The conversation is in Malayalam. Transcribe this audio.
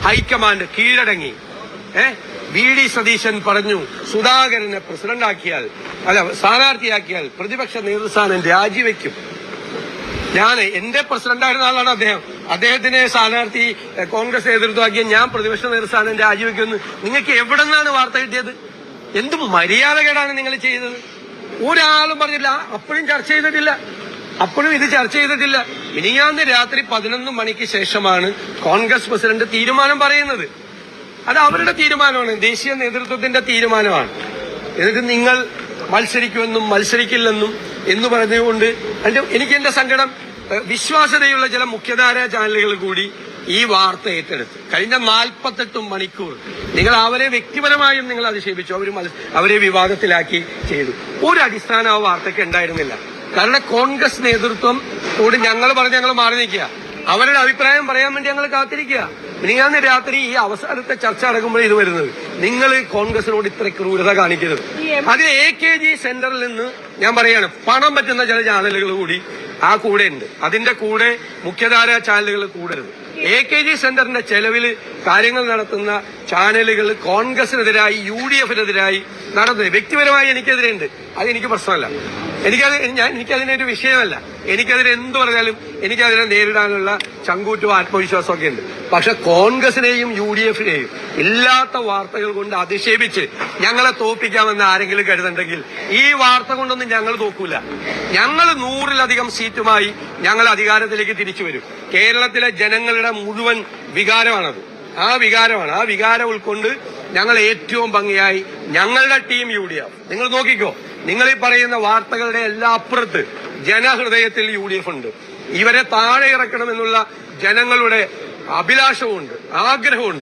ഹൈക്കമാൻഡ് കീഴടങ്ങി. വി.ഡി. സതീശൻ പറഞ്ഞു സുധാകരനെ പ്രസിഡന്റാക്കിയാൽ സ്ഥാനാർത്ഥിയാക്കിയാൽ പ്രതിപക്ഷ നേതൃസ്ഥാനം രാജിവെക്കും. എന്റെ പ്രസിഡന്റായിരുന്ന ആളാണ് അദ്ദേഹം. അദ്ദേഹത്തിനെ സ്ഥാനാർത്ഥി കോൺഗ്രസ് നേതൃത്വമാക്കിയ ഞാൻ പ്രതിപക്ഷ നേതൃസ്ഥാനം രാജിവെക്കുമെന്ന് നിങ്ങൾക്ക് എവിടെ നിന്നാണ് വാർത്ത കിട്ടിയത്? എന്ത് മര്യാദകേടാണ് നിങ്ങൾ ചെയ്തത്? ഒരാളും പറഞ്ഞില്ല. അപ്പോഴും ചർച്ച ചെയ്തിട്ടില്ല. ഇത് ചർച്ച ചെയ്തിട്ടില്ല. മിനിഞ്ഞാന്ന് രാത്രി 11 മണിക്ക് ശേഷമാണ് കോൺഗ്രസ് പ്രസിഡന്റ് തീരുമാനം പറയുന്നത്. അത് അവരുടെ തീരുമാനമാണ്, ദേശീയ നേതൃത്വത്തിന്റെ തീരുമാനമാണ്. എന്നിട്ട് നിങ്ങൾ മത്സരിക്കുമെന്നും മത്സരിക്കില്ലെന്നും എന്ന് പറഞ്ഞുകൊണ്ട് എനിക്ക് എന്റെ സങ്കടം, വിശ്വാസ്യതയുള്ള ചില മുഖ്യധാരാ ചാനലുകൾ കൂടി ഈ വാർത്ത ഏറ്റെടുത്തു. കഴിഞ്ഞ 48 മണിക്കൂർ നിങ്ങൾ അവരെ വ്യക്തിപരമായും നിങ്ങൾ അധിക്ഷേപിച്ചു, അവരെ വിവാദത്തിലാക്കി ചെയ്തു. ഒരു അടിസ്ഥാന ആ വാർത്തയ്ക്ക് ഉണ്ടായിരുന്നില്ല. കാരണം കോൺഗ്രസ് നേതൃത്വത്തോട് ഞങ്ങൾ മാറി നിൽക്കുക, അവരുടെ അഭിപ്രായം പറയാൻ വേണ്ടി ഞങ്ങൾ കാത്തിരിക്കുക. മിനിഞ്ഞാന്ന് രാത്രി ഈ അവസാനത്തെ ചർച്ച നടക്കുമ്പോഴേ ഇത് വരുന്നത്. നിങ്ങൾ കോൺഗ്രസിനോട് ഇത്ര ക്രൂരത കാണിക്കരുത്. അത് AKG സെന്ററിൽ നിന്ന് ഞാൻ പറയാണ്, പണം പറ്റുന്ന ചില ചാനലുകൾ കൂടി ആ കൂടെ ഉണ്ട്. അതിന്റെ കൂടെ മുഖ്യധാരാ ചാനലുകൾ കൂടരുത്. AKG സെന്ററിന്റെ ചെലവിൽ കാര്യങ്ങൾ നടത്തുന്ന ചാനലുകൾ കോൺഗ്രസിനെതിരായി UDF-നെതിരായി നടന്നത് വ്യക്തിപരമായി എനിക്കെതിരെയുണ്ട്. അതെനിക്ക് പ്രശ്നമല്ല. എനിക്കതിനൊരു വിഷയമല്ല. എനിക്കതിന് എന്ത് പറഞ്ഞാലും എനിക്കതിനെ നേരിടാനുള്ള ചങ്കൂറ്റും ആത്മവിശ്വാസവും ഒക്കെ ഉണ്ട്. പക്ഷെ കോൺഗ്രസിനെയും UDF-നെയും ഇല്ലാത്ത വാർത്തകൾ കൊണ്ട് അധിക്ഷേപിച്ച് ഞങ്ങളെ തോൽപ്പിക്കാമെന്ന് ആരെങ്കിലും കരുതുന്നുണ്ടെങ്കിൽ ഈ വാർത്ത കൊണ്ടൊന്നും ഞങ്ങൾ തോക്കൂല. ഞങ്ങൾ 100-ലധികം സീറ്റുമായി ഞങ്ങൾ അധികാരത്തിലേക്ക് തിരിച്ചു വരും. കേരളത്തിലെ ജനങ്ങളുടെ മുഴുവൻ വികാരമാണത്. ആ വികാരം ഉൾക്കൊണ്ട് ഞങ്ങൾ ഏറ്റവും ഭംഗിയായി ഞങ്ങളുടെ ടീം UDF, നിങ്ങൾ നോക്കിക്കോ, നിങ്ങൾ ഈ പറയുന്ന വാർത്തകളുടെ എല്ലാം അപ്പുറത്ത് ജനഹൃദയത്തിൽ UDF ഉണ്ട്. ഇവരെ താഴെ ഇറക്കണമെന്നുള്ള ജനങ്ങളുടെ അഭിലാഷവുമുണ്ട്, ആഗ്രഹമുണ്ട്.